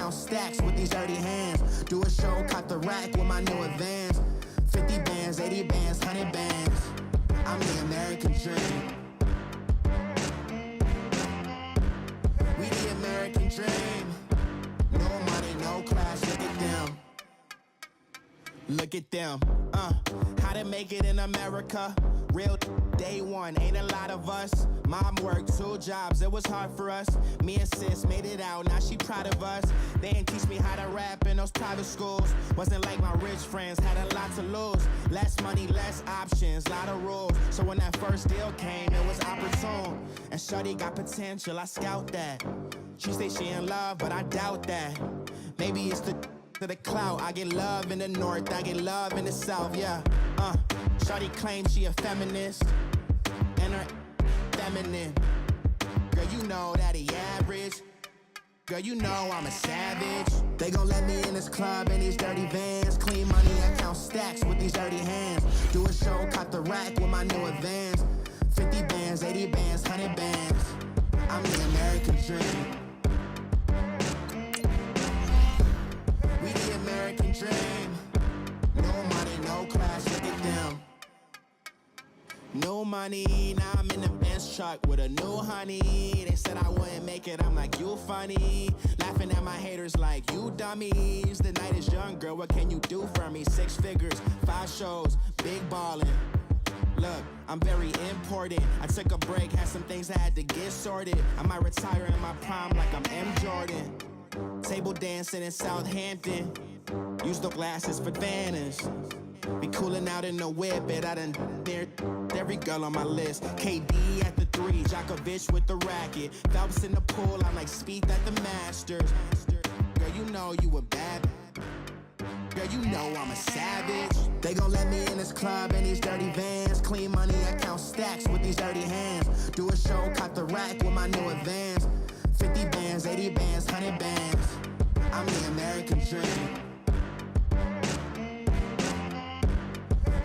count stacks with these dirty hands. Do a show, caught the rack with my new advance. 50 bands, 80 bands, 100 bands. I'm the American dream. We the American dream. No money, no class, look at them. Look at them, how to make it in America. Real day one, ain't a lot of us. Mom worked 2 jobs, it was hard for us. Me and sis made it out, now she proud of us. They didn't teach me how to rap in those private schools. Wasn't like my rich friends, had a lot to lose. Less money, less options, lot of rules. So when that first deal came, it was opportune. And shorty got potential, I scout that. She say she in love, but I doubt that. Maybe it's to the clout. I get love in the north, I get love in the south, yeah. Shorty claims she a feminist, and her feminine. Girl, you know that he average. Girl, you know I'm a savage. They gon' let me in this club in these dirty vans. Clean money, I count stacks with these dirty hands. Do a show, caught the rack with my new advance. 50 bands, 80 bands, 100 bands. I'm the American dream. We the American dream. No money, no class, look at them. No money, now I'm in the Benz truck with a new honey. They said I wouldn't make it, I'm like, you funny. Laughing at my haters like, you dummies. The night is young, girl, what can you do for me? 6 figures, 5 shows, big ballin'. Look, I'm very important. I took a break, had some things I had to get sorted. I might retire in my prime like I'm M. Jordan. Table dancing in Southampton. Use the glasses for Vannas. Be cooling out in the whip, and I done near every girl on my list. KD at the 3, Djokovic with the racket. Phelps in the pool, I'm like Speed at the Masters. Girl, you know you a bad. Girl, you know I'm a savage. They gon' let me in this club in these dirty vans. Clean money, I count stacks with these dirty hands. Do a show, caught the rack with my new advance. 50 bands, 80 bands, 100 bands. I'm the American dream.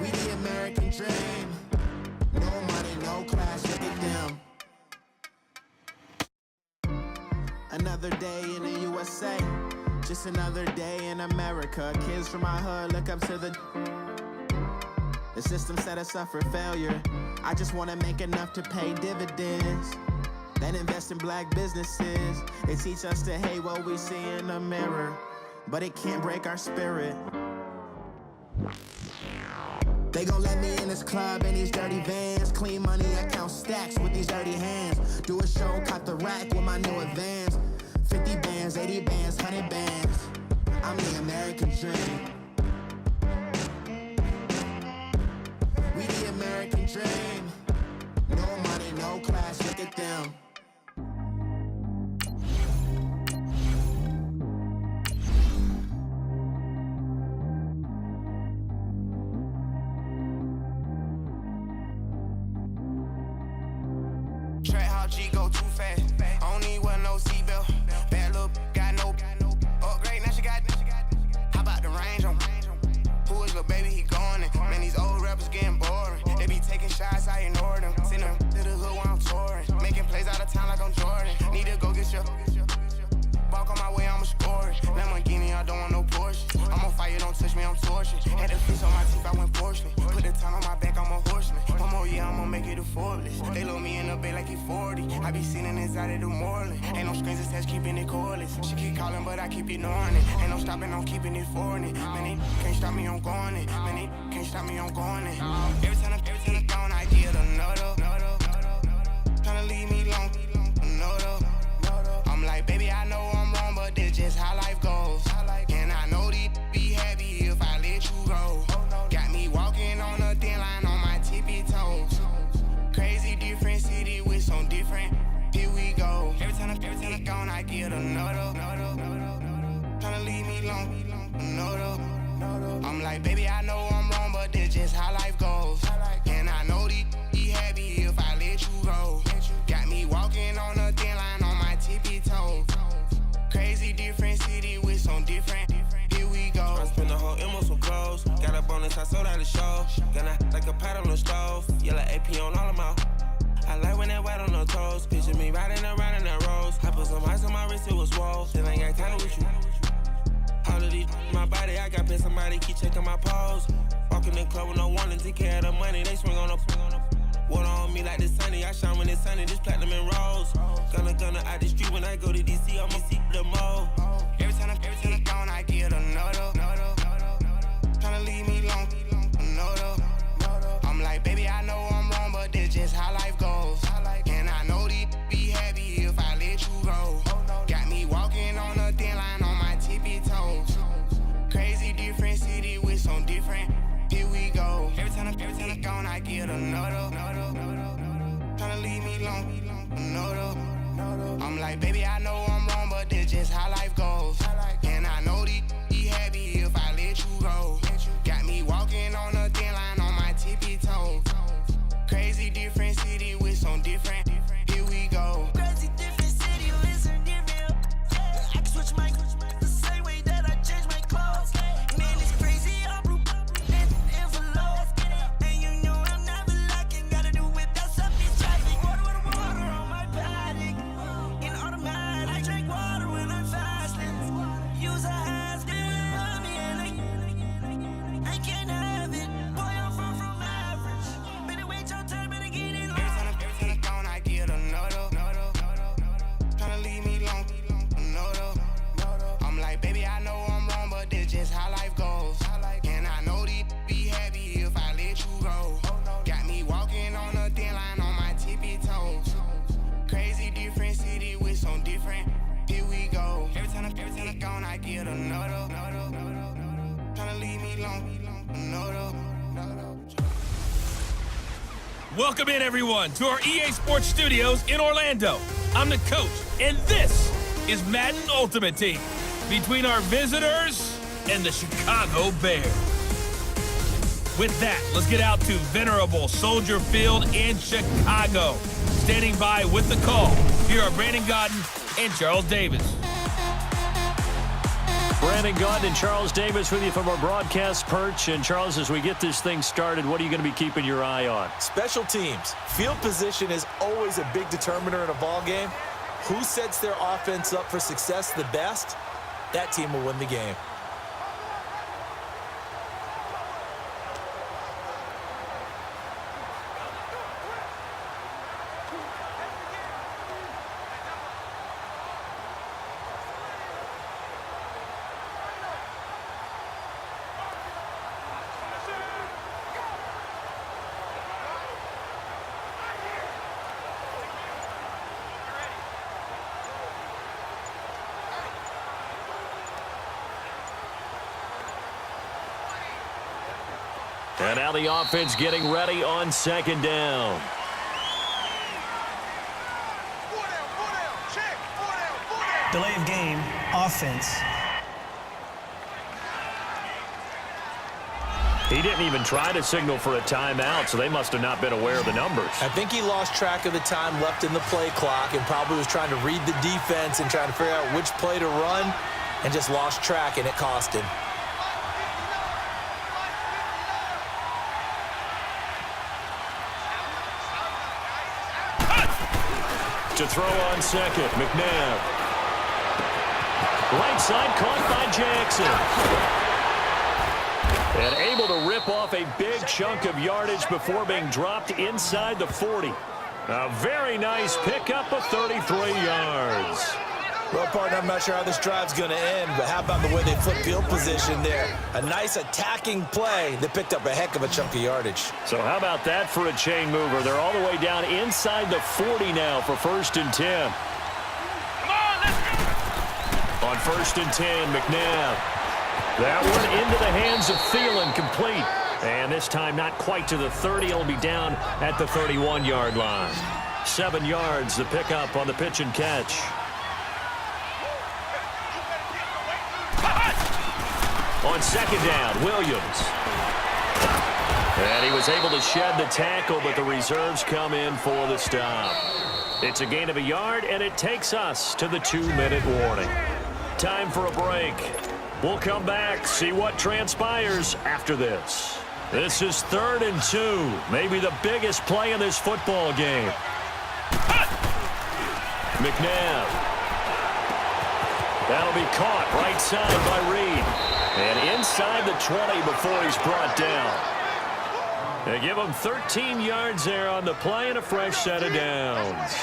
We the American dream. No money, no class, look at them. Another day in the USA. Just another day in America. Kids from my hood look up to the system set us up for failure. I just wanna make enough to pay dividends. Then invest in black businesses. They teach us to hate what we see in the mirror, but it can't break our spirit. They gon' let me in this club in these dirty vans. Clean money, I count stacks with these dirty hands. Do a show, caught the rack with my new advance. 50 bands, 80 bands, 100 bands. I'm the American dream. We the American dream. No money, no class, look at them. Track how G go too fast. I don't need one no seatbelt. Bad little got no upgrade. Now she got. How about the range on? Who is little baby? He going in. Man, these old rappers getting boring. They be taking shots, I ignore them. Send them to the hood while I'm touring. Making plays out of town like I'm Jordan. Need to go get your. Walk on my way, I'ma score it. Lamborghini, I don't want no Porsche. I'm on fire, don't touch me, I'm torching. Had the fish on my teeth, I went porcelain. Put the ton on my back, I'm a horseman. One more year, I'ma make it a Forbes. They load me in the bay like he 40. I be sitting inside of the Moreland. Ain't no strings attached, keeping it cordless. She keep calling, but I keep ignoring it. Ain't no stopping, I'm keeping it for it. Man, they can't stop me, I'm going it. Man, they can't stop me, I'm going it. Every time I'm gone, I get another. Tryna leave me alone, another. I'm like, baby, I know I'm wrong, but that's just how life goes. And I know these be happy if I let you go. Got me walking on a thin line on my tippy toes. Crazy different city with some different. Here we go. Every time I'm gone, I get another. Tryna leave me alone, another. I'm like, baby, I know I'm wrong, but that's just how life goes. And I know these be happy if I let you go. Got me walking on a thin line on my tippy toes. Crazy different city with some different. Here we go. I spent the whole M on some clothes. Got a bonus, I sold out the show. Gonna like a pot on the stove. Yellow AP on all of my. I like when that white on the toes. Picture me riding around in that rose. I put some ice on my wrist, it was swole. Then I got time with you. day I got paid, somebody keep checking my pose. Walking in the club with no warning, take care of the money, they swing on the water on me like the sunny, I shine when it's sunny, this platinum and rose. Gonna out the street when I go to DC, I'ma see the mall. Every time I'm gone, I get another. Tryna leave me alone, another. I'm like, baby, I know I'm wrong, but that's just how life goes. And I know these be happy if I let you go. Got me walking on a thin line on my tippy toes. Crazy different city with some different. Here we go. Every time I'm gone, I get another. Tryna leave me alone, another. I'm like, baby, I know I'm wrong, but that's just how life goes. And I know these be happy if I let you go. Got me walking on a thin line on my tippy toes. Crazy different city with some different. Here we go. Crazy different city with some different. I can switch my the same way that I change my clothes. Man, it's crazy. I'm envelope. And you know I'm never lacking. Gotta do without something traffic. Water on my body. In automatic. I drink water when I'm fasting. Use a has to love me and I can't have it. Boy, I'm far from average. Better wait your turn, better get in line. Every time I'm gone, I get another. Tryna leave me alone, another. I'm like, baby, I know I'm wrong, but that's just how life goes. And I know these be happy if I let you go. Got me walking on a thin line on my tippy toes. Crazy different city with some different. Here we go. Every time I'm gone, I get another. Tryna leave me alone, another. Welcome in, everyone, to our EA Sports Studios in Orlando. I'm the coach, and this is Madden Ultimate Team between our visitors and the Chicago Bears. With that, let's get out to venerable Soldier Field in Chicago. Standing by with the call, here are Brandon Godden and Charles Davis. Brandon Godden and Charles Davis with you from our broadcast perch. And Charles, as we get this thing started, what are you going to be keeping your eye on? Special teams. Field position is always a big determiner in a ball game. Who sets their offense up for success the best, that team will win the game. And now the offense getting ready on second down. Delay of game, offense. He didn't even try to signal for a timeout, so they must have not been aware of the numbers. I think he lost track of the time left in the play clock and probably was trying to read the defense and trying to figure out which play to run and just lost track, and it cost him. To throw on second, McNabb. Right side caught by Jackson. And able to rip off a big chunk of yardage before being dropped inside the 40. A very nice pickup of 33 yards. Well, partner, I'm not sure how this drive's going to end, but how about the way they flip field position there? A nice attacking play that picked up a heck of a chunk of yardage. So how about that for a chain mover? They're all the way down inside the 40 now for 1st and 10. Come on, let's go! On 1st and 10, McNabb. That one into the hands of Thielen, complete. And this time not quite to the 30. It'll be down at the 31-yard line. 7 yards, the pickup on the pitch and catch. On second down, Williams. And he was able to shed the tackle, but the reserves come in for the stop. It's a gain of a yard, and it takes us to the 2-minute warning. Time for a break. We'll come back, see what transpires after this. This is 3rd and 2, maybe the biggest play in this football game. McNabb. That'll be caught right side by Reed. And inside the 20 before he's brought down. They give him 13 yards there on the play and a fresh set of downs.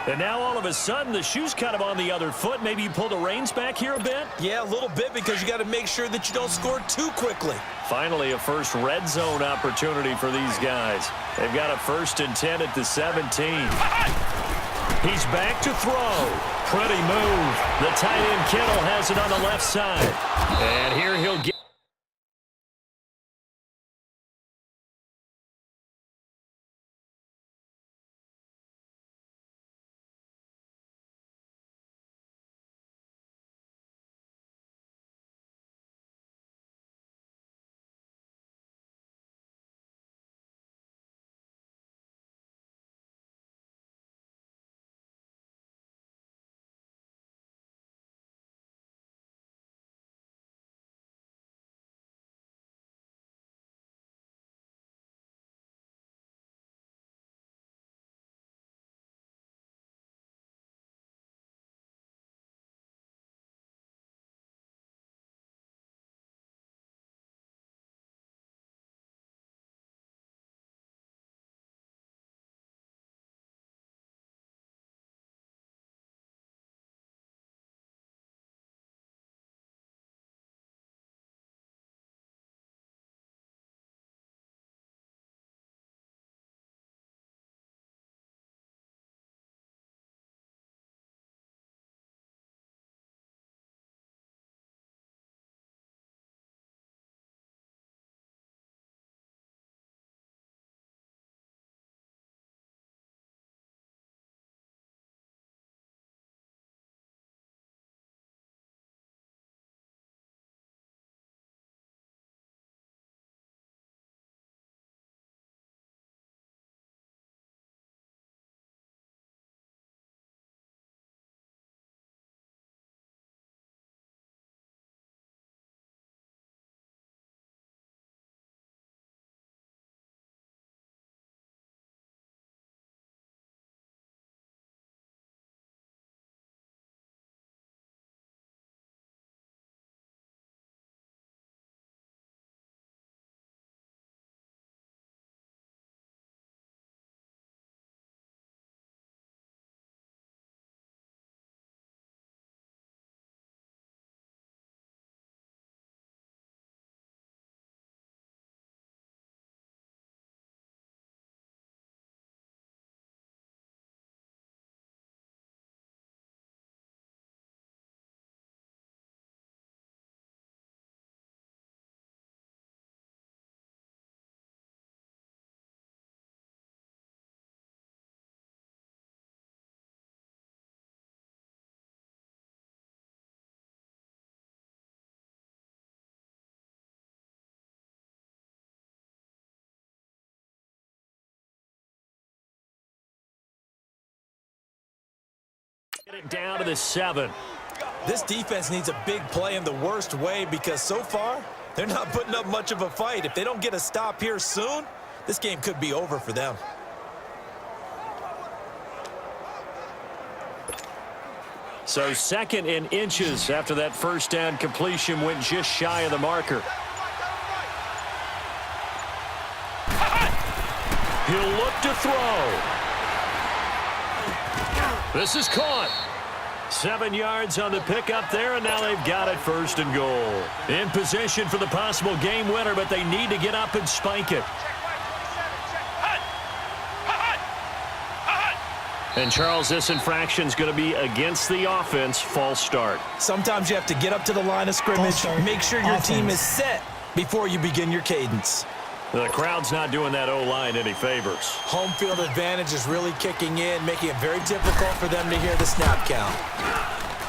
And now all of a sudden the shoe's kind of on the other foot. Maybe you pull the reins back here a bit? Yeah, a little bit, because you got to make sure that you don't score too quickly. Finally, a first red zone opportunity for these guys. They've got a 1st and 10 at the 17. He's back to throw. Pretty move. The tight end Kittle has it on the left side. And here he'll get. Get it down to the 7. This defense needs a big play in the worst way, because so far they're not putting up much of a fight. If they don't get a stop here soon, this game could be over for them. So 2nd and inches after that first down completion went just shy of the marker. He'll look to throw. This is caught. 7 yards on the pickup there, and now they've got it 1st and goal. In position for the possible game winner, but they need to get up and spike it. And, Charles, this infraction's going to be against the offense. False start. Sometimes you have to get up to the line of scrimmage, make sure your team is set before you begin your cadence. The crowd's not doing that O-line any favors. Home field advantage is really kicking in, making it very difficult for them to hear the snap count.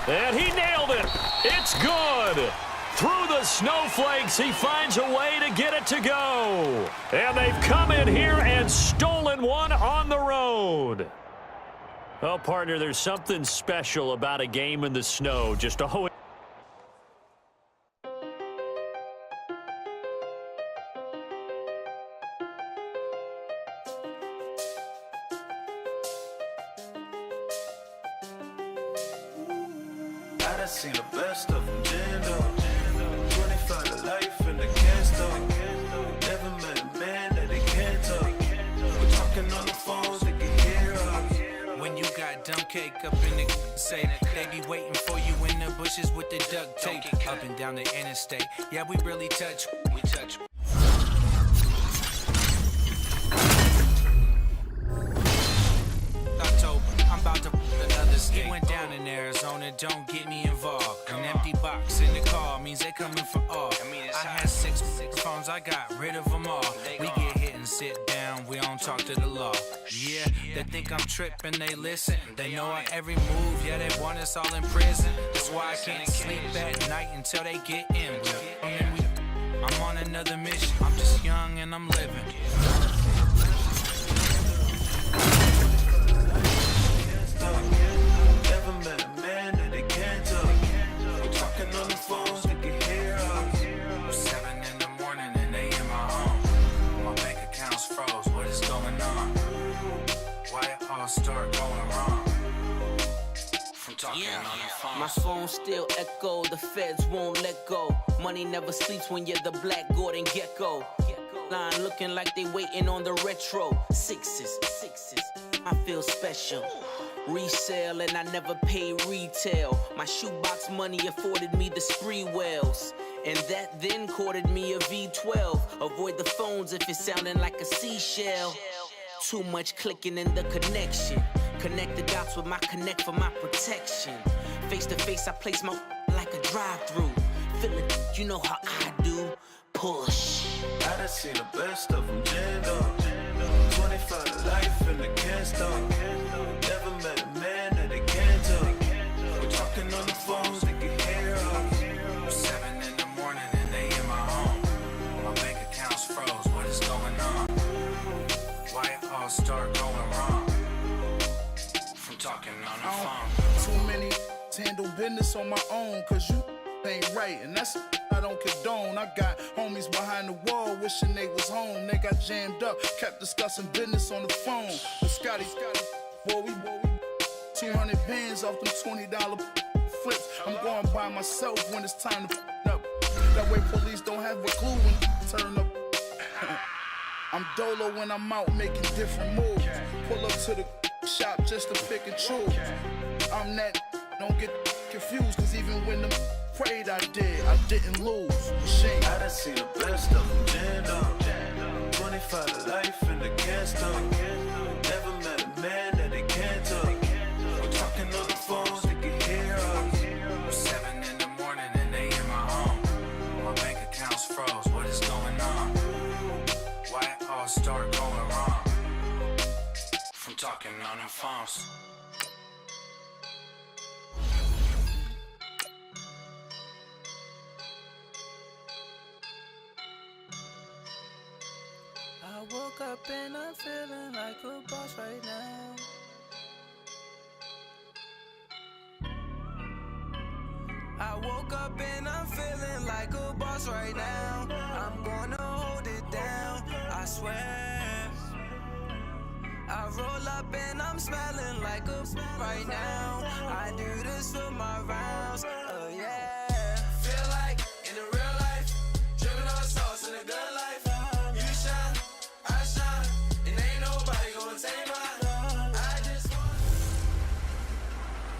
And he nailed it. It's good. Through the snowflakes, he finds a way to get it to go. And they've come in here and stolen one on the road. Well, partner, there's something special about a game in the snow. Just always. I done seen the best of them, jammed up. 25 cake up in the say they be waiting for you in the bushes with the duct tape. Up and down the interstate, yeah, we really touch. We touch. October, I'm about to another state. He went down in Arizona, don't get me involved. An empty box in the car means they coming for all. I had six phones, I got rid of them all. We get hit and sit down, we don't talk to the law. Yeah, they think I'm tripping, they listen. They know our every move, yeah, they want us all in prison. That's why I can't sleep at night until they get in. I'm on another mission, I'm just young and I'm living. Never met a man that they can't talk. We're talking on the phones, they can hear us. 7 in the morning and they in my home. My bank account's froze, what is going on? Why it all start going wrong? From talking on the phone. My phone still echo, the feds won't let go. Money never sleeps when you're the black Gordon Gecko. Line looking like they waiting on the retro. Sixes, I feel special. Resale and I never pay retail. My shoebox money afforded me the spree wells. And that then courted me a V12. Avoid the phones if it's sounding like a seashell. Too much clicking in the connection. Connect the dots with my connect for my protection. Face to face, I place my like a drive-through. Feel it, you know how I do. Push. I done seen the best of them jammed up. 25 to life and they can't stop. Never met a man that they can't talk. We're talking on the phones, they can hear us. 7 in the morning and they in my home. My bank account's froze, what is going on? Why it all start going wrong? From talking on the phone. Too many handle business on my own, cause you ain't right, and that's I don't condone. I got homies behind the wall wishing they was home. They got jammed up, kept discussing business on the phone. But Scotty, boy, we 200 bands off them $20 flips. I'm going by myself when it's time to up. That way police don't have a clue when turn up. I'm dolo when I'm out making different moves. Pull up to the shop just to pick and choose. I'm that, don't get confused, cause even when them prayed I didn't lose. Shame. I done seen the best of them jammed up. 25 to life and they can't stop. Never met a man that they can't talk. We're talking on the phones, they can hear us. 7 in the morning and they in my home. My bank account's froze, what is going on? Why it all start going wrong? From talking on the phones. I woke up and I'm feeling like a boss right now. I woke up and I'm feeling like a boss right now. I'm gonna hold it down, I swear. I roll up and I'm smelling like a right now. I do this for my rounds, oh yeah. Feel like in the real life, dripping on sauce in a good life. You shine, I shine, and ain't nobody gonna take mine. I just want.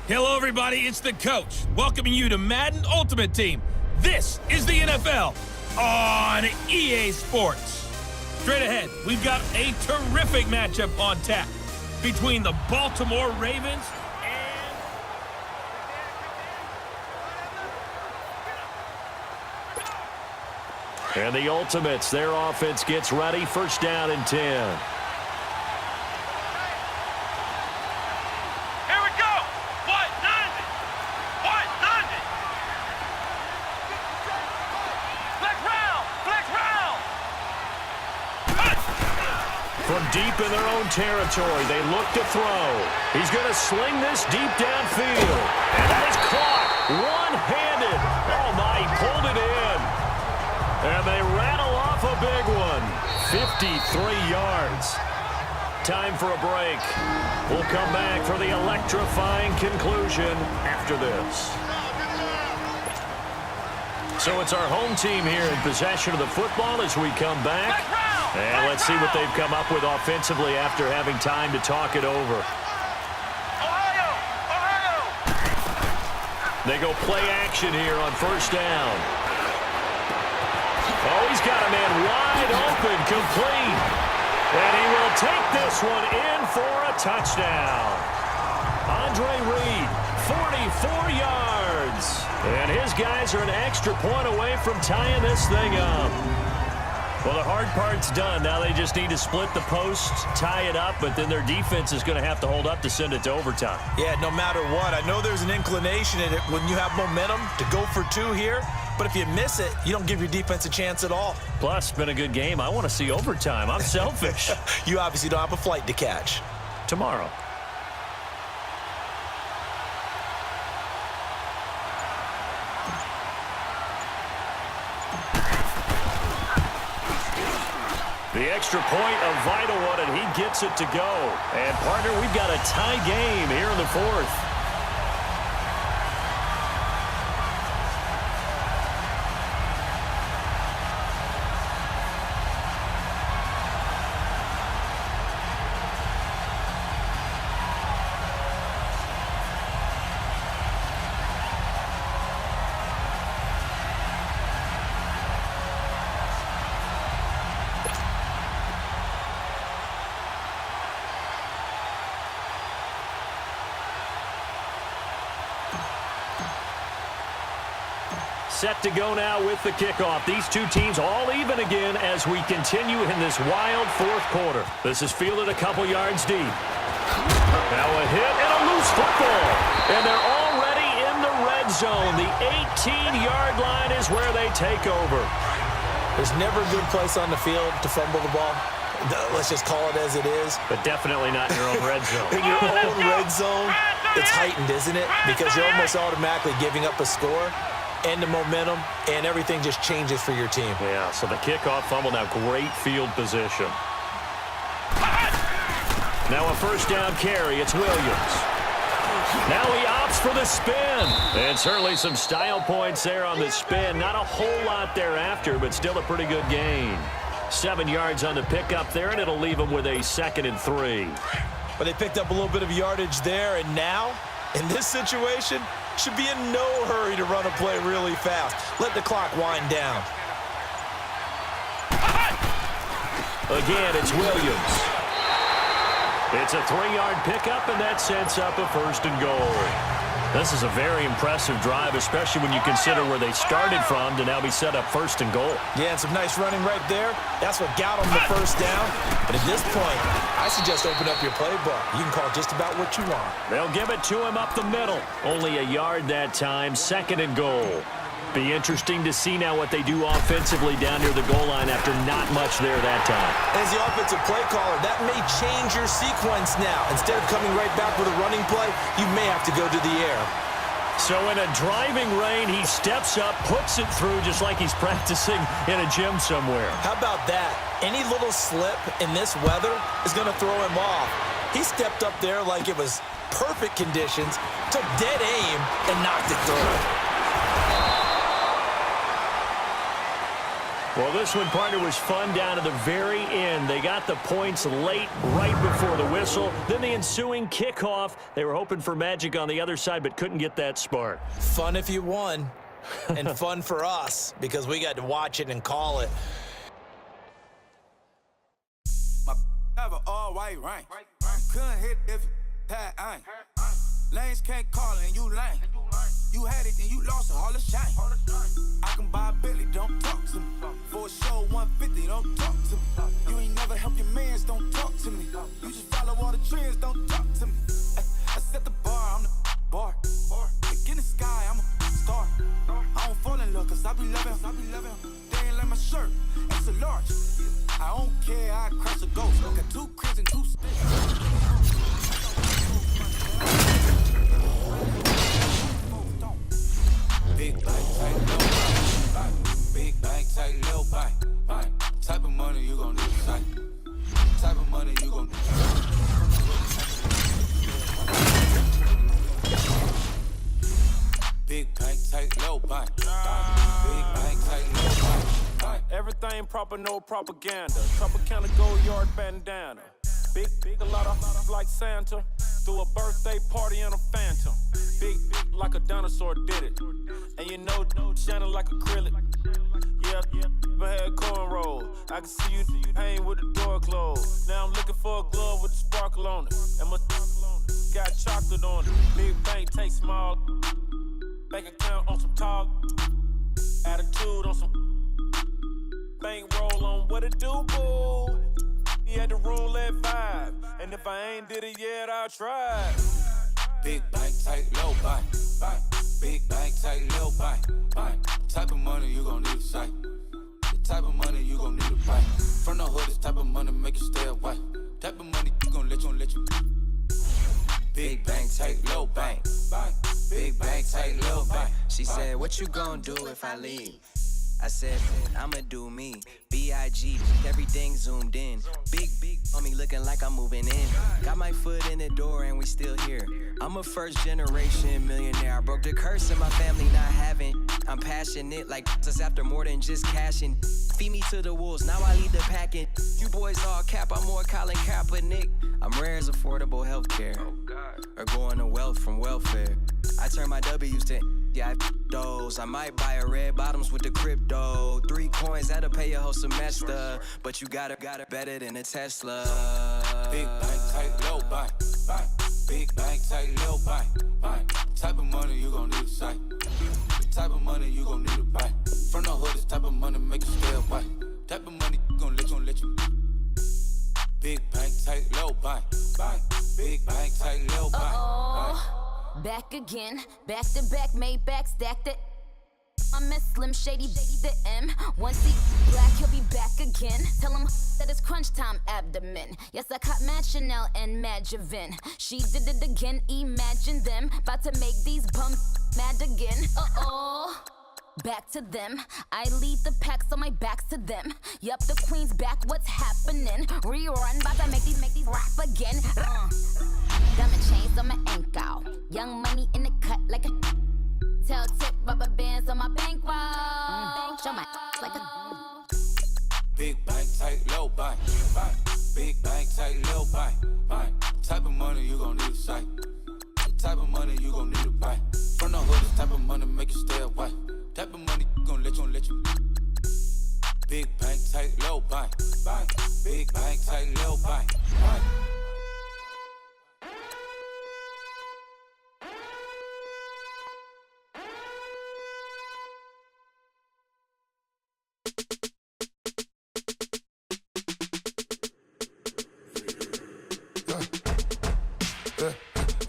Hello, everybody. It's the coach welcoming you to Madden Ultimate Team. This is the NFL on EA Sports. Straight ahead, we've got a terrific matchup on tap between the Baltimore Ravens and the Ultimates. Their offense gets ready. First down and 10. From deep in their own territory, they look to throw. He's going to sling this deep downfield. And that is caught one-handed. Oh, my, he pulled it in. And they rattle off a big one. 53 yards. Time for a break. We'll come back for the electrifying conclusion after this. So it's our home team here in possession of the football as we come back. And let's see what they've come up with offensively after having time to talk it over. Ohio, They go play action here on first down. Oh, he's got a man wide open, complete. And he will take this one in for a touchdown. Andre Reed, 44 yards. And his guys are an extra point away from tying this thing up. Well, the hard part's done. Now they just need to split the post, tie it up, but then their defense is going to have to hold up to send it to overtime. Yeah, no matter what. I know there's an inclination in it when you have momentum to go for two here, but if you miss it, you don't give your defense a chance at all. Plus, it's been a good game. I want to see overtime. I'm selfish. You obviously don't have a flight to catch. Tomorrow. The extra point, a vital one, and he gets it to go. And, partner, we've got a tie game here in the fourth. Set to go now with the kickoff. These two teams all even again as we continue in this wild fourth quarter. This is fielded a couple yards deep. Now a hit and a loose football. And they're already in the red zone. The 18-yard line is where they take over. There's never a good place on the field to fumble the ball. Let's just call it as it is. But definitely not in your own red zone. In your own red zone, it's heightened, isn't it? Because you're almost automatically giving up a score. And the momentum, and everything just changes for your team. Yeah, so the kickoff fumble, now great field position. Now a first down carry, it's Williams. Now he opts for the spin. And certainly some style points there on the spin. Not a whole lot thereafter, but still a pretty good gain. 7 yards on the pickup there, and it'll leave him with a 2nd and 3. But they picked up a little bit of yardage there, and now, in this situation, should be in no hurry to run a play really fast. Let the clock wind down. Again, it's Williams. It's a 3-yard pickup, and that sets up a 1st and goal. This is a very impressive drive, especially when you consider where they started from to now be set up 1st and goal. Yeah, and some nice running right there. That's what got them the first down. But at this point, I suggest open up your playbook. You can call just about what you want. They'll give it to him up the middle. Only a yard that time, 2nd and goal. Be interesting to see now what they do offensively down near the goal line after not much there that time. As the offensive play caller, that may change your sequence now. Instead of coming right back with a running play, you may have to go to the air. So in a driving rain, he steps up, puts it through just like he's practicing in a gym somewhere. How about that? Any little slip in this weather is going to throw him off. He stepped up there like it was perfect conditions, took dead aim, and knocked it through. Well, this one, partner, was fun down to the very end. They got the points late, right before the whistle. Then the ensuing kickoff. They were hoping for magic on the other side, but couldn't get that spark. Fun if you won, and fun for us, because we got to watch it and call it. My have an all-white rank. Couldn't hit if it had ain't. Lanes can't call it and you lame. You had it and you lost it, all the shine. I can buy a Billy, don't talk to me. For a show 150, don't talk to me. You ain't never help your mans, don't talk to me. You just follow all the trends, don't talk to me. I set the bar, I'm the bar. Look in the sky, I'm a star. I don't fall in love cause I be loving. They ain't like my shirt, it's a large. I don't care, I crush a ghost. Got 2 cribs and 2 sticks. Big bike, tight, little bike. Big bike, tight, little bike. Type of money you gon' need tight. Type of money you gon' need. Big bike, tight, little bike. Big bike, tight, little bike. Everything proper, no propaganda. Tropicana gold yard bandana. Big, a lot of like Santa. Threw a birthday party in a phantom. big like a dinosaur did it. And you know, shining like acrylic. Yeah, but had cornrow. I can see you hang with the door closed. Now I'm looking for a glove with a sparkle on it. And my got chocolate on it. Big bank take small. Bank account on some talk. Attitude on some bank roll on what it do, boo. He had the roulette vibe. And if I ain't did it yet, I'll try. Big bank, tight, low bank. Big bank, tight, low bank. Type of money you gon' need a sight. The type of money you gon' need a bite. From the hood, this type of money make you stay away. Type of money you gon' let you. Big bank, tight, low bank. Big bank, tight, low bank. She said, what you gon' do if I leave? I said, I'ma do me. B.I.G. Everything zoomed in. Big on me looking like I'm moving in. Got my foot in the door and we still here. I'm a first generation millionaire. I broke the curse in my family not having. I'm passionate like us after more than just cashing. Feed me to the wolves, now I lead the packing. You boys all cap, I'm more Colin Kaepernick. I'm rare as affordable healthcare. Or going to wealth from welfare. I turn my W's to yeah, those. I might buy a red bottoms with the crypto. 3 coins, that'll pay your whole semester. But you got it better than a Tesla. Big bank, tight, low bank. Big bank, tight, low bank. Type of money you gon' need a sight. The type of money you gon' need a bite. From the hood, this type of money make you stay away. Type of money you gon' let you. Big bank, tight, low bank. Big bank, tight, low bank. Back again, back to back, made back, stacked it. I'm a Slim Shady, the M. Once he black, he'll be back again. Tell him that it's crunch time abdomen. Yes, I caught Mad Chanel and Mad Javin. She did it again, imagine them. About to make these bums mad again. Back to them. I lead the pack, so my back's to them. Yup, the queen's back, what's happening? Rerun, about to make these rap again. Diamond chains on my ankle. Young money in the cut like a tail tip, rubber bands on my bankroll. Show my like a Big bank, tight, low bank. Big bank, tight, low bank. Type of money you gon' need a sight. The type of money you gon' need a bite. From the hood, this type of money make you stay away. Type of money you gon' let you. Big bank, tight, low bank. Big bank, tight, low bank.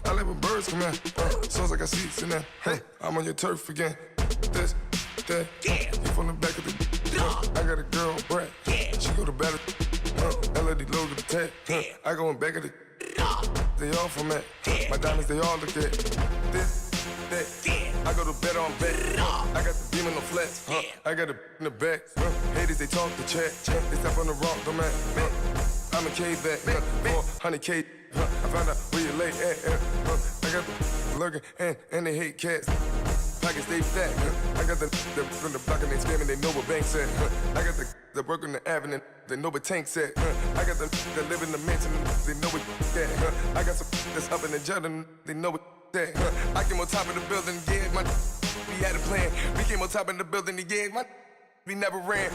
I let my birds come in. Sounds like I see seats in there. Hey, I'm on your turf again. This, that, you from the back of the. I got a girl, Brad. She go to battle. LED logo the tag. I go in back of the. They all from that. My diamonds, they all look at. This, that. I go to bed on bed. I got the beam in the flats. I got it in the back. Haters, they talk the chat. They step on the rock, don't man. I'm a K-back. 400K. I found out where you lay at. I got the lurking and they hate cats. Pockets stay fat. I got the from the block and they scamming, they know what banks at. I got the work on the avenue, they know what tanks at. I got the that live in the mansion, they know what that. I got some that's up in the Jordan, they know what that. I came on top of the building, yeah, my we had a plan. We came on top of the building, yeah, my we never ran.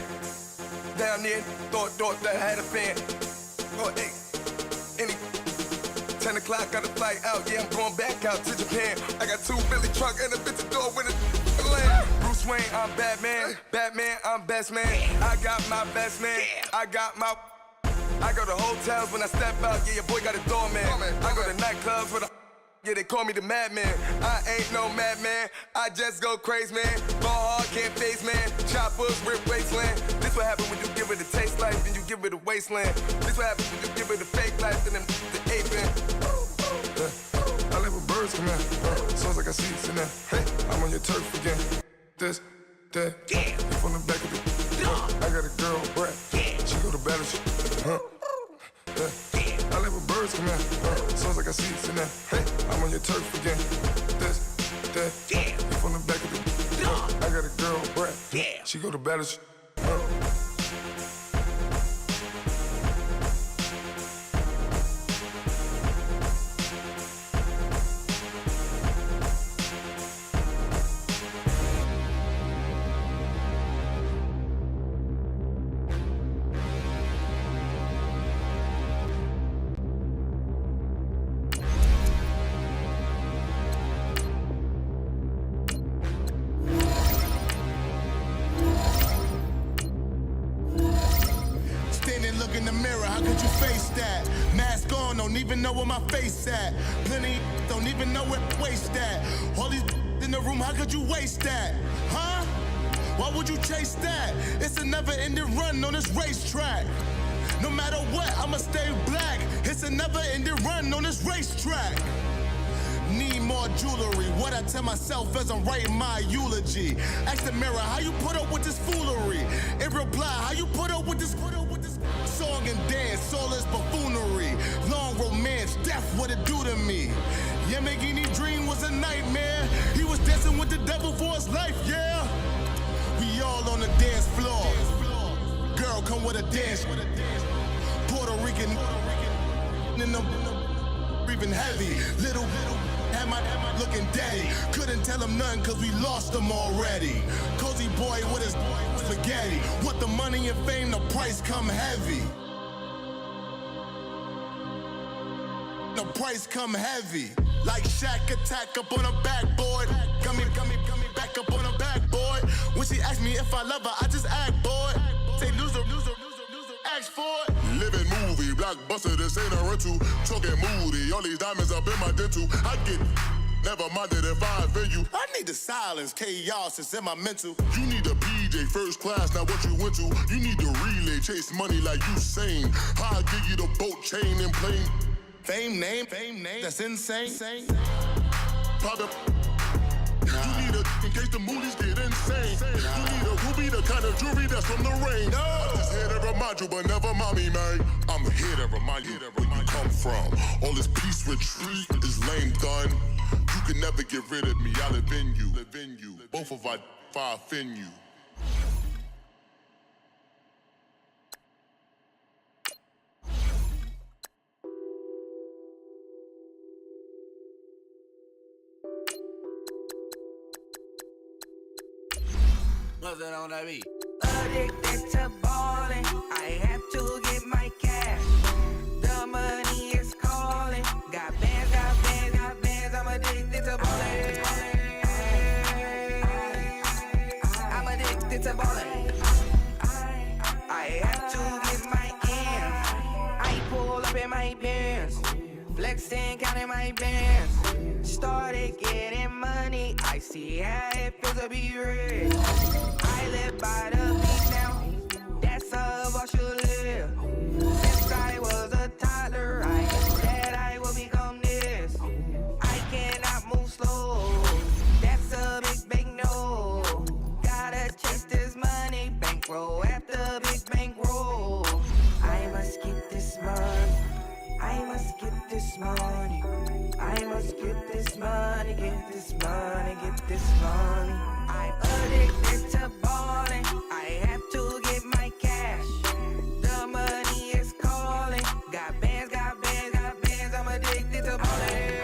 Down there, thought that I had a fan. Oh, hey, any 10 o'clock, got a flight out, yeah, I'm going back out to Japan. I got 2 Billy truck and a bitch door with a land. Bruce Wayne, I'm Batman. Batman, I'm best man. I got my best man. I go to hotels when I step out, yeah, your boy got a doorman. I go to nightclubs with a yeah, they call me the madman. I ain't no madman, I just go crazy, man. Ball hard, can't face, man. Choppers, rip wasteland. This what happen when you give it a taste life, then you give it a wasteland. This what happens when you give it a fake life, then the ape in. I let my birds come in. Sounds like I see seats in there. Hey, I'm on your turf again. This, that, you from the back of the. I got a girl, Brad. She go to battle, I let my birds come in. Sounds like I see seats in there. Hey, I'm on your turf again. This, that, you from the back of the. I got a girl, Brad. She go to battle, would you face that? Mask on, don't even know where my face at. Plenty don't even know where waste at. All these in the room, how could you waste that? Huh? Why would you chase that? It's a never-ending run on this racetrack. No matter what, I'ma stay black. It's a never-ending run on this racetrack. Need more jewelry. What I tell myself as I'm writing my eulogy. Ask the mirror, how you put up with this foolery? In reply, how you put up with this song and dance, all this buffoonery. Long romance, death, what it do to me? Yamagini dream was a nightmare. He was dancing with the devil for his life, yeah. We all on the dance floor. Girl, come with a dance. Puerto Rican in the breathing heavy. Little am I looking daddy. Couldn't tell him nothing cause we lost him already. Cozy boy with his spaghetti. With the money and fame, the price come heavy. The price come heavy. Like Shaq attack up on a backboard. Gummy, back up on a backboard. When she asked me if I love her, I just act bored. Say loser, ask for it. Living movie, blockbuster, this ain't a rental. Talking moody, all these diamonds up in my dental. I get never minded if I offend you. I need the silence, chaos is in my mental. You need a PJ, first class, not what you went to. You need the relay, chase money like you sane. I'll give you the boat, chain, and plane. Fame name, that's insane. Pop up. You need a, in case the movies get insane. You need a ruby, the kind of jewelry that's from the rain. I'm just here to remind you, but never mind me, man. I'm here to remind you where you come from. All this peace retreat is lame done. You can never get rid of me, I live in you. Both of our fire fin you. Nothing on that beat. Addicted to ballin', I have to get my cash. The money is calling. Got bands, I'm addicted to ballin'. I'm addicted to ballin'. I have to get my ends. I pull up in my Benz, flexing, counting my bands. Started getting money, I see how it feels to be rich. I live by the beach now, that's how I should live. Since I was a toddler, I knew that I would become this. I cannot move slow, that's a big no. Gotta chase this money, bankroll after big bankroll. I must get this money, I must get this money. I must get this money, get this money, get this money. I'm addicted to ballin', I have to get my cash. The money is calling. Got bands, I'm addicted to ballin'.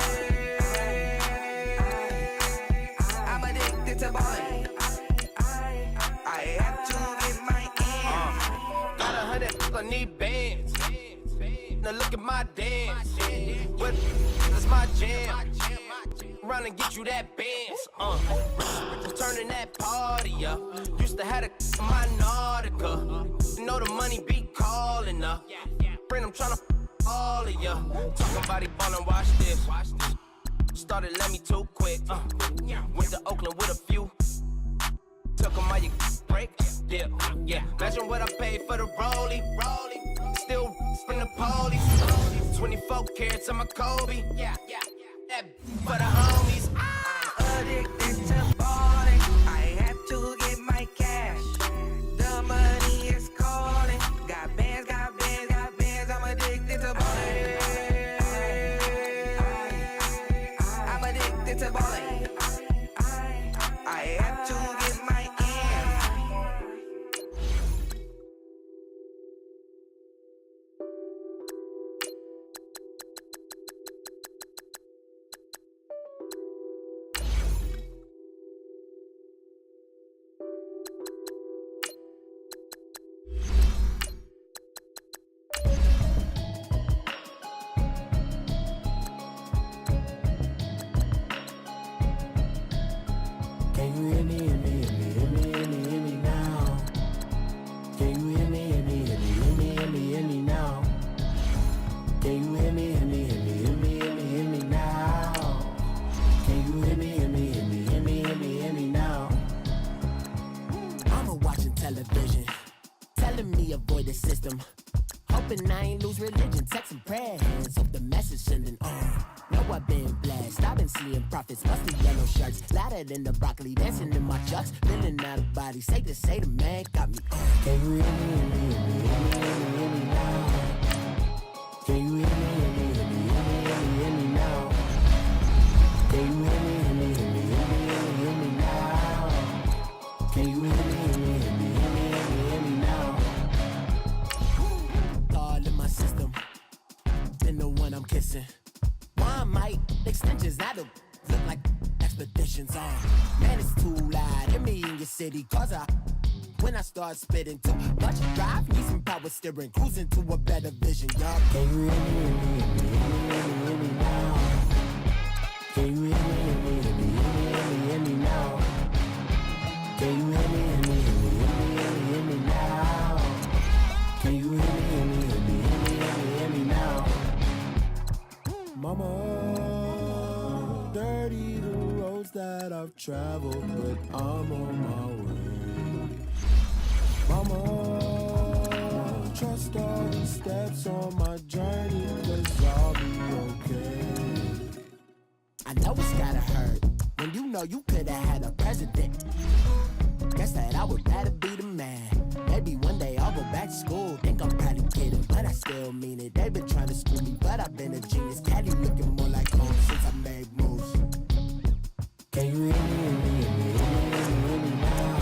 I'm addicted to ballin'. I have to get my ends. Got 100, I need bands. Now look at my dance. What is my jam? Run and get you that bands. Turning that party up. Used to have a my Nautica. You know the money be calling up. Friend, I'm tryna all of ya. Talking about he ballin', watch this. Started let me too quick. Went to Oakland with a few. Took 'em out your break. Yeah. Imagine what I paid for the rollie. Still from the police. 24 carats on my Kobe. Yeah. That for the homies. I'm addicted to ballin', I have to get my cash. The money is calling. Got bands, I'm addicted to ballin'. I'm addicted to ballin'. I have to get my ends. never watching television. Telling me avoid the system. Hoping I ain't lose religion. Texting prayer hands, hope the message sending on. Know I've been blessed. I've been seeing prophets, musty yellow shirts. Louder than the broccoli, dancing in my chucks. Feeling out of body. Say the man got me on. Can you hear me, hear me, hear me now? Can you hear me, hear me, hear me, hear me now? Can you hear me, hear me, hear me, hear me now? Can you hear me, hear me, hear me, hear me now? All in my system, been the one I'm kissing. One might extensions, I don't look like expeditions on. Man, it's too loud. Hear me in your city, cause when I start spitting too much drive, need some power steering, cruising to a better vision, y'all. Can you hear me, hear me, hear me now? Can you hear me, hear me, hear me, hear me now? Can you hear me, hear me, hear me, hear me now? Can you hear me, hear me, hear me, hear me now? Mama, dirty the roads that I've traveled, but I'm on my way. Mama, trust all the steps on my journey, 'cause I'll be okay. I know it's gotta hurt when you know you could've had a president. Guess that I would rather be the man. Maybe one day I'll go back to school. Think I'm probably kidding, but I still mean it. They've been trying to school me, but I've been a genius. Caddy looking more like home since I made moves. Can you hear me, hear me, hear me, hear me now?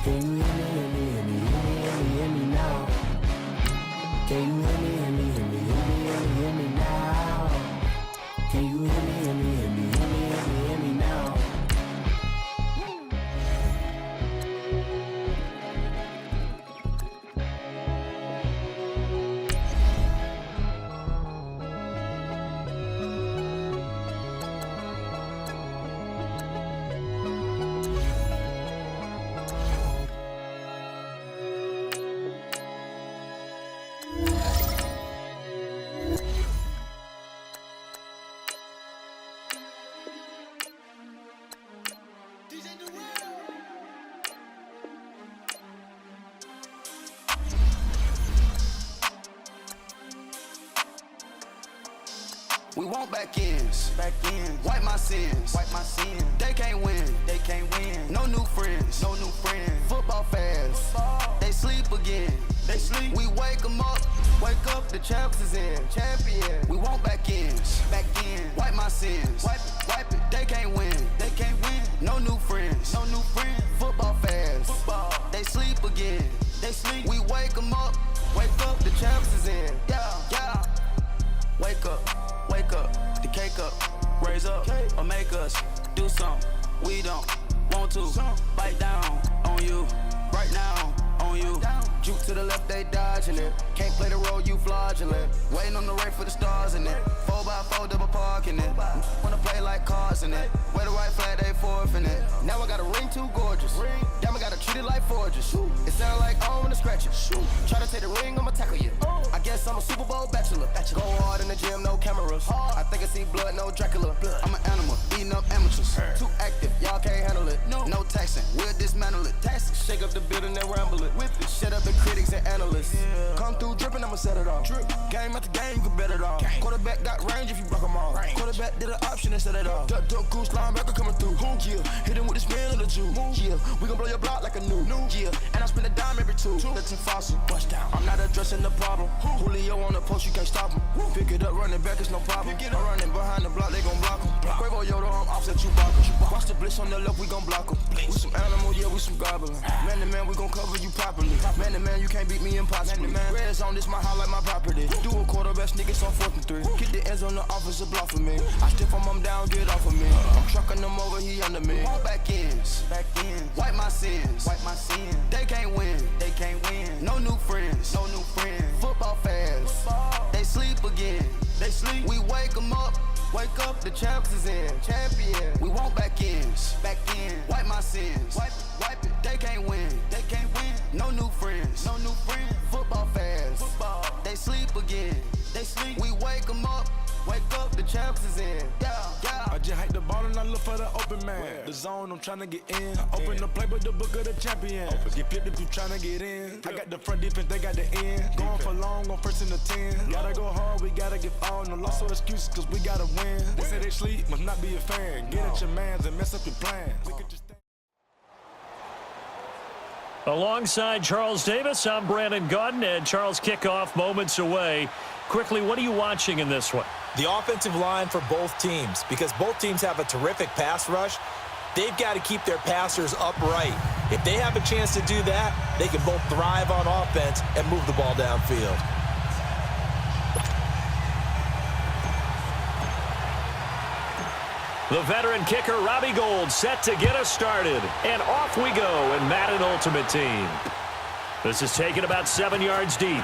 Can you hear me, hear me, hear me, hear me now? Can you hear me, hear me, hear me, hear me now? Can you hear me, hear me, hear me, hear me now? We want back ends, wipe my sins, They can't win, No new friends, Football fans, they sleep again, We wake them up, the champs is in, champion. We want back ends, wipe my sins, wipe it. They can't win, No new friends, Football fans, they sleep again, We wake them up, the champs is in, yeah. Wake up, the cake up, raise up, or make us do something we don't want to. Bite down on you, right now on you. Juke to the left, they dodging it. Can't play the role, you fraudulent. Waiting on the race for the stars in it. 4x4 double parking it. Wanna play like cars in it. Wear the white flag, they forfeit it. Now I got a ring too gorgeous. Damn, I gotta treat it like forges. It sound like I wanna scratch it. Try to take the ring, I'ma tackle you. I guess I'm a Super Bowl bachelor. Go hard in the gym, no cameras. I think I see blood, no Dracula. I'm an animal, eating up amateurs. Too active, y'all can't handle it. No taxing, we'll dismantle it. Shake up the building and ramble it. Whip it, shut up the critics and analysts. Come through dripping, I'ma set it off. Game after game, you can bet it off. Quarterback got range if you broke them off. Quarterback did an option and set it off. Duck goose linebacker coming through. Yeah, hit him with the spin of the Jew. Yeah, we gon' blow your block like a new. Yeah, and I spend a dime every two. That's fossil. I'm not addressing the problem. Julio on the post, you can't stop him. Pick it up, running back, it's no problem. I'm running behind the block, they gon' block him. Quavo Yoda, I'm offset Chewbacca. Watch the blitz on the left, we gon' block him. We some animal, yeah, we some goblin. Man to man, we gon' cover you properly. Man to man, you can't beat me impossibly. Red zone, this my house like my property. Do a quarterback sneakers on 4th and 3. Get the ends on the offensive block for me. I stiff him, I'm down, get off of me. I'm trucking them over, he under me. Back ends, wipe my sins, They can't win, No new friends, Football fans, they sleep again, We wake them up, the champs is in, champion. We want back ends, wipe my sins, wipe it. They can't win, No new friends, Football fans, they sleep again, We wake them up, the champs is in, yeah. just hike the ball and I look for the open man. The zone, I'm trying to get in. Open the playbook, the book of the champion. Get flipped if you trying to get in. I got the front defense, they got the end. Going for long, on first and the 10. Gotta go hard, we gotta give all. No loss or excuses, cause we gotta win. They say they sleep, must not be a fan. Get at your mans and mess up your plans. Alongside Charles Davis, I'm Brandon Gaudin, and Charles, kickoff moments away. Quickly, what are you watching in this one? The offensive line for both teams, because both teams have a terrific pass rush. They've got to keep their passers upright. If they have a chance to do that, they can both thrive on offense and move the ball downfield. The veteran kicker, Robbie Gould, set to get us started. And off we go in Madden Ultimate Team. This is taken about 7 yards deep.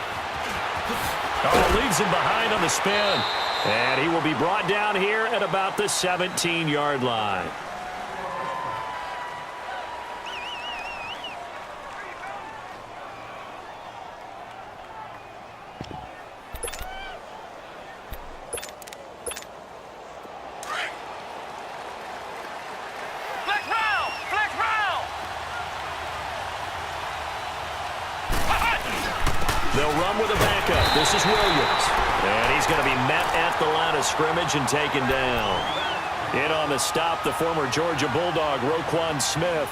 Oh, leaves him behind on the spin. And he will be brought down here at about the 17-yard line. They'll run with a backup. This is Williams. And he's going to be met at the line of scrimmage and taken down. In on the stop, the former Georgia Bulldog, Roquan Smith.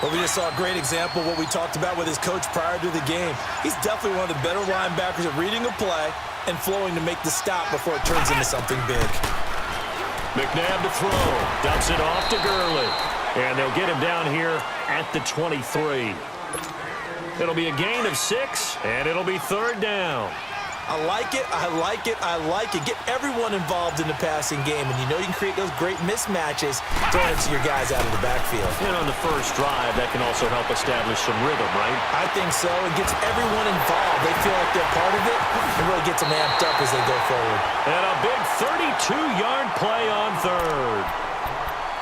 Well, we just saw a great example of what we talked about with his coach prior to the game. He's definitely one of the better linebackers at reading a play and flowing to make the stop before it turns into something big. McNabb to throw. Dumps it off to Gurley. And they'll get him down here at the 23. It'll be a gain of 6, and it'll be third down. I like it, I like it, I like it. Get everyone involved in the passing game, and you know you can create those great mismatches throwing it to your guys out of the backfield. And on the first drive, that can also help establish some rhythm, right? I think so. It gets everyone involved. They feel like they're part of it, and really gets them amped up as they go forward. And a big 32-yard play on third.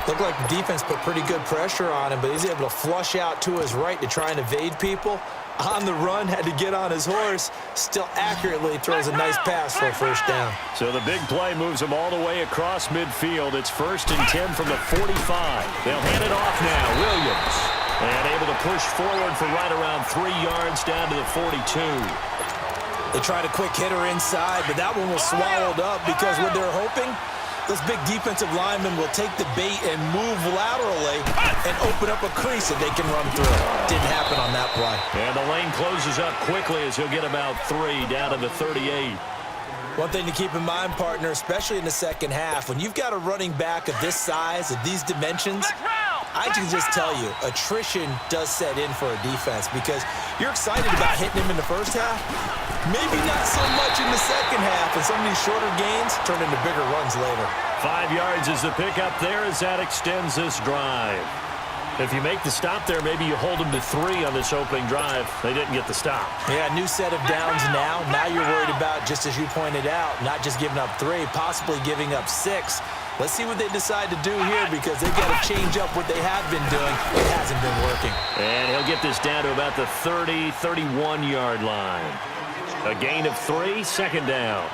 Looked like the defense put pretty good pressure on him, but he's able to flush out to his right to try and evade people. On the run, had to get on his horse. Still accurately throws a nice pass for a first down. So the big play moves him all the way across midfield. It's 1st and 10 from the 45. They'll hand it off now. Williams. And able to push forward for right around 3 yards down to the 42. They tried a quick hitter inside, but that one was swallowed up because what they're hoping, those big defensive linemen will take the bait and move laterally and open up a crease that they can run through. Didn't happen on that play. And the lane closes up quickly as he'll get about 3 down to the 38. One thing to keep in mind, partner, especially in the second half, when you've got a running back of this size, of these dimensions, I can just tell you, attrition does set in for a defense because you're excited about hitting him in the first half. Maybe not so much in the second half, and some of these shorter gains turn into bigger runs later. 5 yards is the pickup there as that extends this drive. If you make the stop there, maybe you hold them to 3 on this opening drive. They didn't get the stop. Yeah, new set of downs now. Now you're worried about, just as you pointed out, not just giving up 3, possibly giving up 6. Let's see what they decide to do here because they've got to change up what they have been doing. It hasn't been working. And he'll get this down to about the 30, 31-yard line. A gain of 3, second down.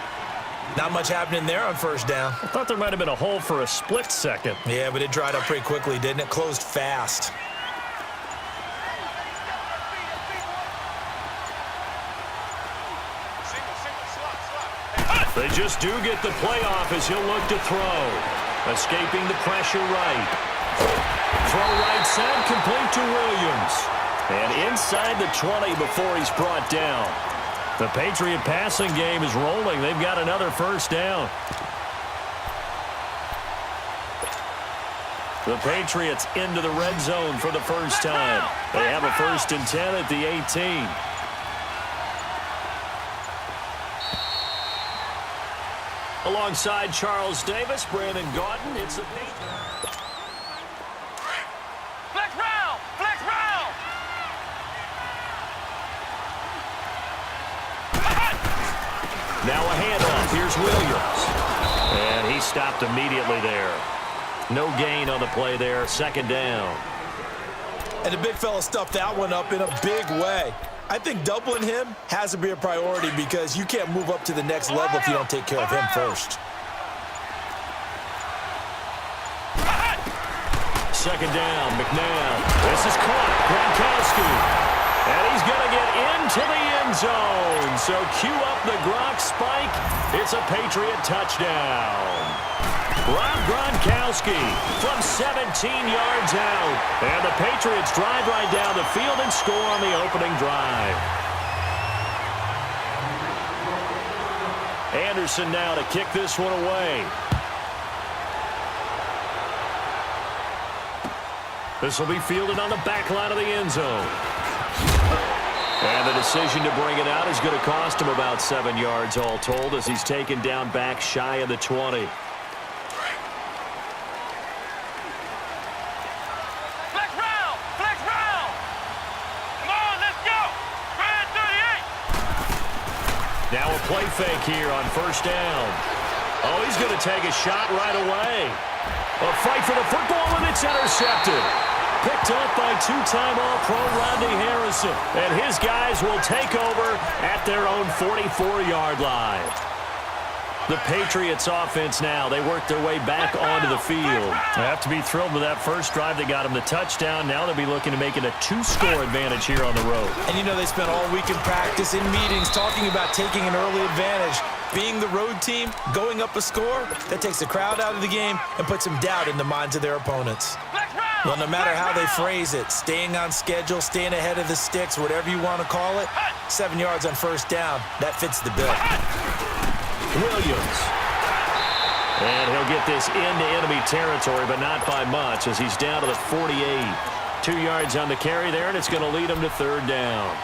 Not much happening there on first down. I thought there might have been a hole for a split second. Yeah, but it dried up pretty quickly, didn't it? Closed fast. They just do get the play off as he'll look to throw. Escaping the pressure right. Throw right side, complete to Williams. And inside the 20 before he's brought down. The Patriot passing game is rolling. They've got another first down. The Patriots into the red zone for the first time. They have a 1st and 10 at the 18. Alongside Charles Davis, Brandon Gaudin, it's the Patriots. Flex round! Flex round! Now a handoff. Here's Williams. And he stopped immediately there. No gain on the play there. Second down. And the big fella stuffed that one up in a big way. I think doubling him has to be a priority because you can't move up to the next level if you don't take care of him first. second down. McNabb. This is caught. Gronkowski. And he's going to get into the end zone. So cue up the Gronk spike. It's a Patriot touchdown. Rob Gronkowski from 17 yards out. And the Patriots drive right down the field and score on the opening drive. Anderson now to kick this one away. This will be fielded on the back line of the end zone. And the decision to bring it out is going to cost him about 7 yards all told as he's taken down back shy of the 20. Now a play fake here on first down. Oh, he's going to take a shot right away. A fight for the football, and it's intercepted. Picked up by two-time All-Pro Rodney Harrison. And his guys will take over at their own 44-yard line. The Patriots offense now, they work their way back onto the field. They have to be thrilled with that first drive. They got them the touchdown. Now they'll be looking to make it a 2-score advantage here on the road. And you know they spent all week in practice, in meetings, talking about taking an early advantage. Being the road team, going up a score, that takes the crowd out of the game and puts some doubt in the minds of their opponents. Well, no matter how they phrase it, staying on schedule, staying ahead of the sticks, whatever you want to call it, 7 yards on first down, that fits the bill. Williams. And he'll get this into enemy territory, but not by much as he's down to the 48. 2 yards on the carry there, and it's going to lead him to third down.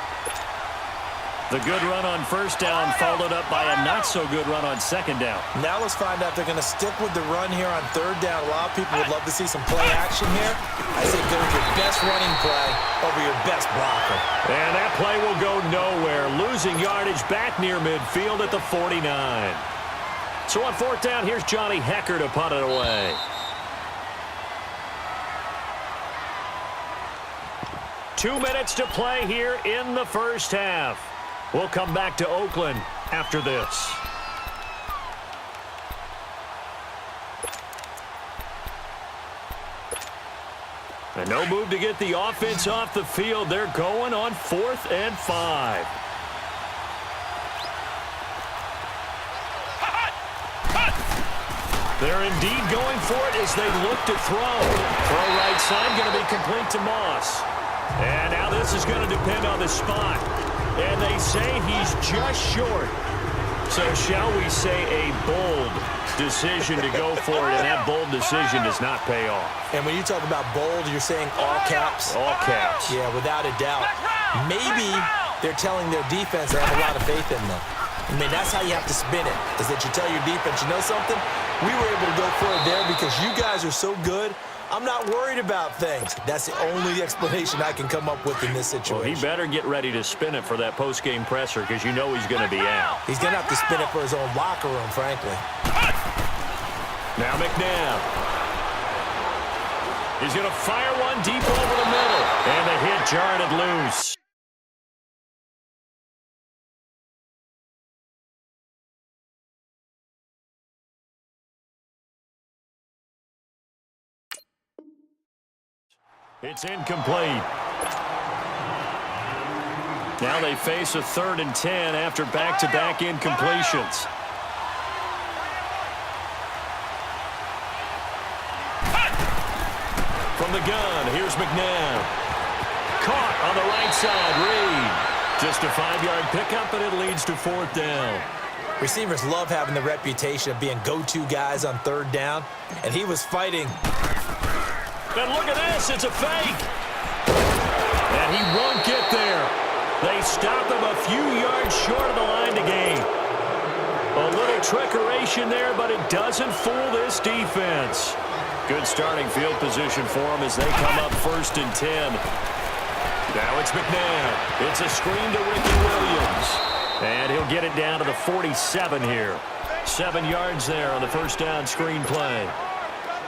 The good run on first down followed up by a not-so-good run on second down. Now let's find out if they're going to stick with the run here on third down. A lot of people would love to see some play action here. I say go with your best running play over your best blocker. And that play will go nowhere. Losing yardage back near midfield at the 49. So on fourth down, here's Johnny Hecker to punt it away. Two minutes to play here in the first half. We'll come back to Oakland after this. And no move to get the offense off the field. They're going on 4th and 5. They're indeed going for it as they look to throw. Throw right side going to be complete to Moss. And now this is going to depend on the spot. And they say he's just short. So shall we say a bold decision to go for it, and that bold decision does not pay off. And when you talk about bold, you're saying all caps? All caps. Yeah, without a doubt. Maybe they're telling their defense they have a lot of faith in them. I mean, that's how you have to spin it, is that you tell your defense, you know something? We were able to go for it there because you guys are so good. I'm not worried about things. That's the only explanation I can come up with in this situation. Well, he better get ready to spin it for that post-game presser because you know he's going to be out. He's going to have to spin it for his own locker room, frankly. Now McNabb. He's going to fire one deep over the middle. And the hit jarred it loose. It's incomplete. Now they face a 3rd and 10 after back-to-back incompletions. From the gun, here's McNabb. Caught on the right side, Reed. Just a 5-yard pickup, and it leads to 4th down. Receivers love having the reputation of being go-to guys on 3rd down, and he was fighting. And look at this, it's a fake. And he won't get there. They stop him a few yards short of the line to gain. A little trickeration there, but it doesn't fool this defense. Good starting field position for them as they come up 1st and 10. Now it's McNabb. It's a screen to Ricky Williams. And he'll get it down to the 47 here. 7 yards there on the first down screen play.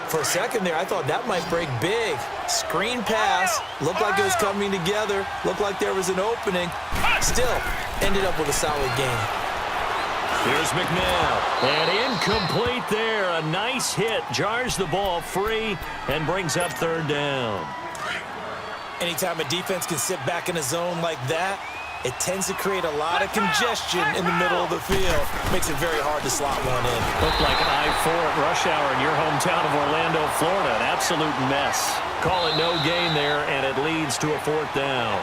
For a second there, I thought that might break big. Screen pass, looked like it was coming together, looked like there was an opening. Still, ended up with a solid game. Here's McNabb. And incomplete there. A nice hit. Jars the ball free and brings up third down. Anytime a defense can sit back in a zone like that, it tends to create a lot of congestion in the middle of the field. Makes it very hard to slot one in. Looked like an I-4 at rush hour in your hometown of Orlando, Florida. An absolute mess. Call it no gain there, and it leads to a fourth down.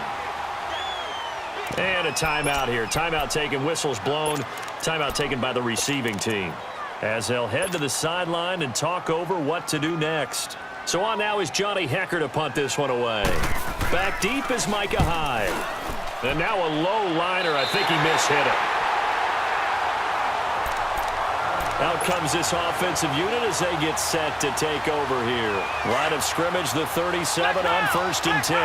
And a timeout here. Timeout taken, whistles blown. Timeout taken by the receiving team, as they'll head to the sideline and talk over what to do next. So on now is Johnny Hecker to punt this one away. Back deep is Micah Hyde. And now a low liner. I think he mishit it. Out comes this offensive unit as they get set to take over here. Line of scrimmage, the 37 on 1st and 10.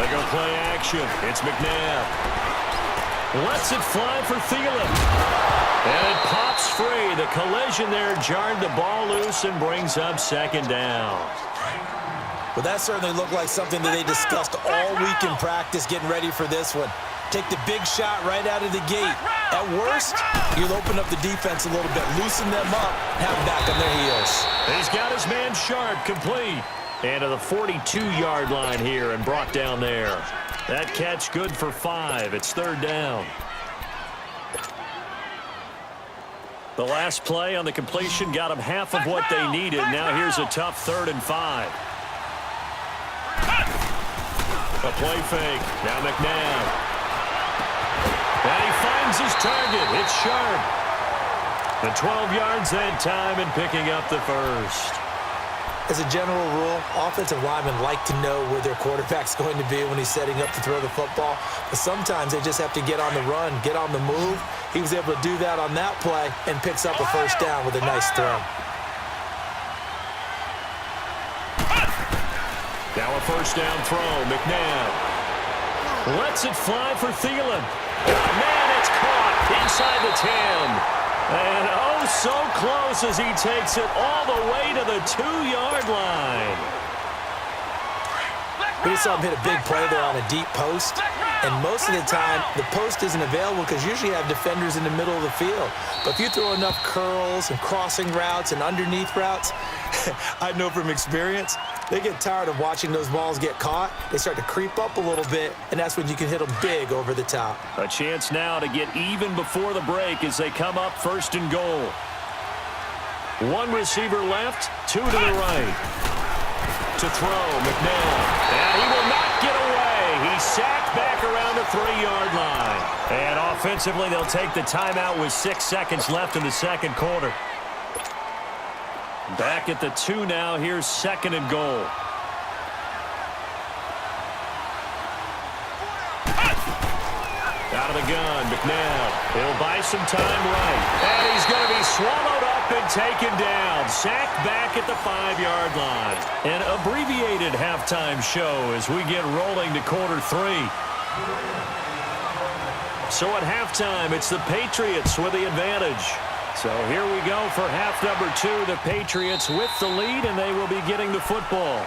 They go play action. It's McNabb. Lets it fly for Thielen. And it pops free. The collision there jarred the ball loose and brings up second down. Well, that certainly looked like something that they discussed all week in practice getting ready for this one. Take the big shot right out of the gate. At worst, you'll open up the defense a little bit, loosen them up, have them back on their heels. He's got his man Sharp complete. And to the 42-yard line here and brought down there. That catch good for 5. It's third down. The last play on the completion got them half of what they needed. Now here's a tough 3rd and 5. A play fake. Now McNabb. And he finds his target. It's Sharp. The 12 yards that time and picking up the first. As a general rule, offensive linemen like to know where their quarterback's going to be when he's setting up to throw the football. But sometimes they just have to get on the run, get on the move. He was able to do that on that play and picks up a first down with a nice throw. Now a first down throw. McNabb lets it fly for Thielen. Man, it's caught inside the 10. And oh, so close as he takes it all the way to the 2-yard line. We just saw him hit a big play there on a deep post. And most of the time, the post isn't available because you usually have defenders in the middle of the field. But if you throw enough curls and crossing routes and underneath routes, I know from experience, they get tired of watching those balls get caught. They start to creep up a little bit, and that's when you can hit them big over the top. A chance now to get even before the break as they come up 1st and goal. One receiver left, 2 to the right. To throw, McNabb. And he will not get away. He's sacked back around the 3-yard line. And offensively, they'll take the timeout with 6 seconds left in the second quarter. Back at the 2 now. Here's 2nd and goal. Out of the gun, McNabb. He'll buy some time right. And he's going to be swallowed up and taken down. Sacked back at the 5-yard line. An abbreviated halftime show as we get rolling to quarter 3. So at halftime, it's the Patriots with the advantage. So here we go for half number 2. The Patriots with the lead, and they will be getting the football.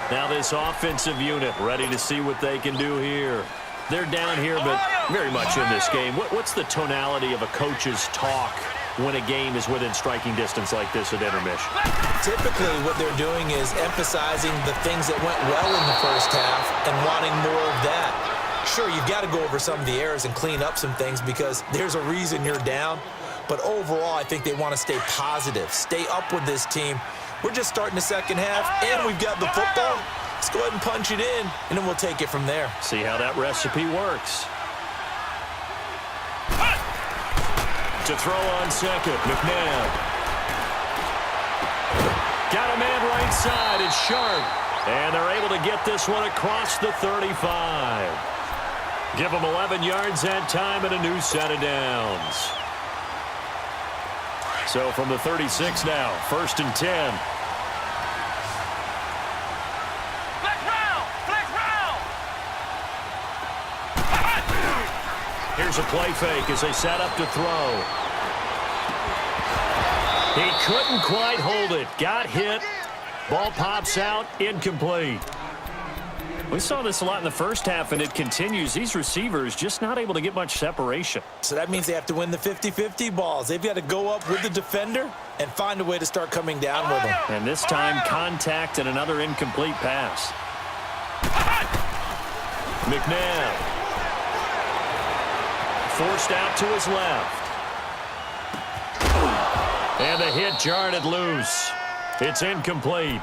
Now this offensive unit ready to see what they can do here. They're down here, but very much in this game. What's the tonality of a coach's talk when a game is within striking distance like this at intermission? Typically, what they're doing is emphasizing the things that went well in the first half and wanting more of that. Sure, you've got to go over some of the errors and clean up some things because there's a reason you're down. But overall, I think they want to stay positive, stay up with this team. We're just starting the second half, and we've got the football. Let's go ahead and punch it in, and then we'll take it from there. See how that recipe works. To throw on second, McNabb. Got a man right side. It's Sharp. And they're able to get this one across the 35. Give them 11 yards that time and a new set of downs. So from the 36 now, 1st and 10. Here's a play fake as they set up to throw. He couldn't quite hold it. Got hit. Ball pops out. Incomplete. We saw this a lot in the first half, and it continues. These receivers just not able to get much separation. So that means they have to win the 50-50 balls. They've got to go up with the defender and find a way to start coming down with them. And this time, contact and another incomplete pass. McNabb. Forced out to his left. And the hit jarred it loose. It's incomplete.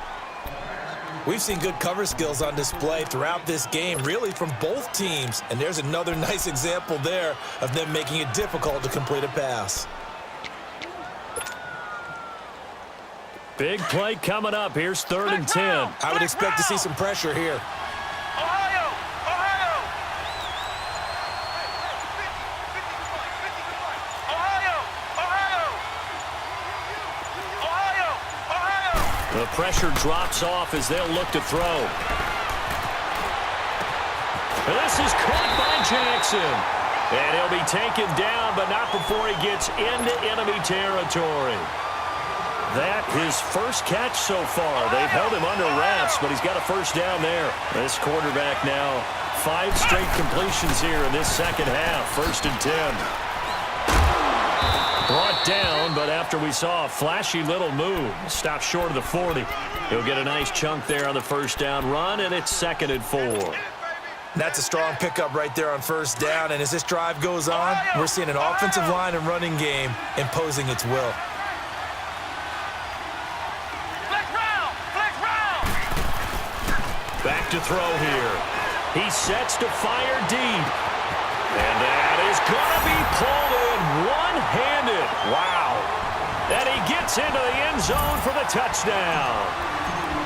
We've seen good cover skills on display throughout this game, really from both teams. And there's another nice example there of them making it difficult to complete a pass. Big play coming up. Here's 3rd and 10. I would expect to see some pressure here. The pressure drops off as they'll look to throw. This is caught by Jackson. And he'll be taken down, but not before he gets into enemy territory. That his first catch so far. They've held him under wraps, but he's got a first down there. This quarterback now 5 straight completions here in this second half. 1st and 10. Brought down, but after we saw a flashy little move, stopped short of the 40. He'll get a nice chunk there on the first down run, and it's 2nd and 4. That's a strong pickup right there on first down, and as this drive goes on, we're seeing an offensive line and running game imposing its will. Back to throw here. He sets to fire deep. And that is going to be pulled in one-handed. Wow. And he gets into the end zone for the touchdown.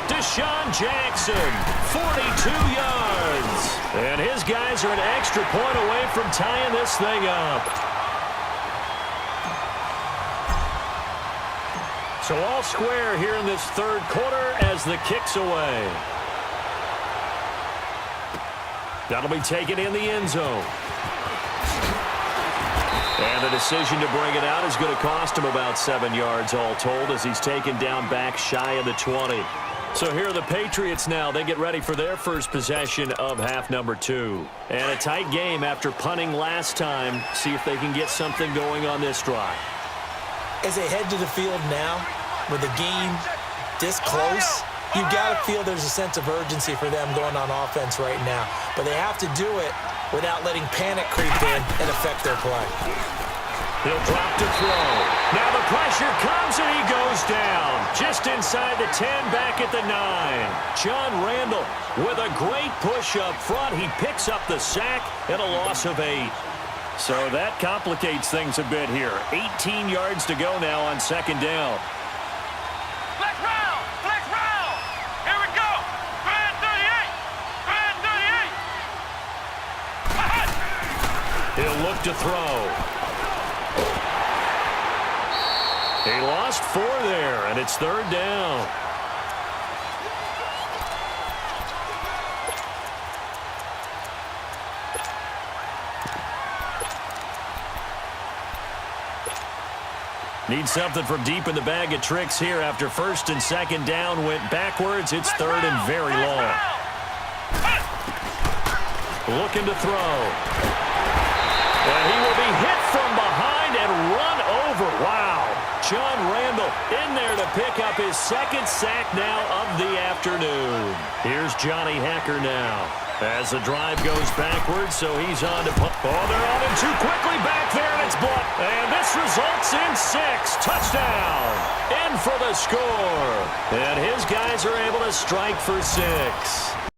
Deshaun Jackson, 42 yards. And his guys are an extra point away from tying this thing up. So all square here in this 3rd quarter as the kick's away. That'll be taken in the end zone. And the decision to bring it out is going to cost him about 7 yards all told as he's taken down back shy of the 20. So here are the Patriots now. They get ready for their first possession of half number 2. And a tight game after punting last time. See if they can get something going on this drive. As they head to the field now, with the game this close, you've got to feel there's a sense of urgency for them going on offense right now. But they have to do it without letting panic creep in and affect their play. He'll drop to throw. Now the pressure comes and he goes down. Just inside the 10, back at the 9. John Randall with a great push up front. He picks up the sack and a loss of 8. So that complicates things a bit here. 18 yards to go now on 2nd down. He'll look to throw. He lost 4 there, and it's 3rd down. Need something from deep in the bag of tricks here after 1st and 2nd down went backwards. It's 3rd and very long. Looking to throw. And he will be hit from behind and run over. Wow. John Randall in there to pick up his 2nd sack now of the afternoon. Here's Johnny Hacker now as the drive goes backwards, so he's on to punt. Oh, they're on him too quickly back there, and it's blocked. And this results in 6. Touchdown. In for the score. And his guys are able to strike for 6.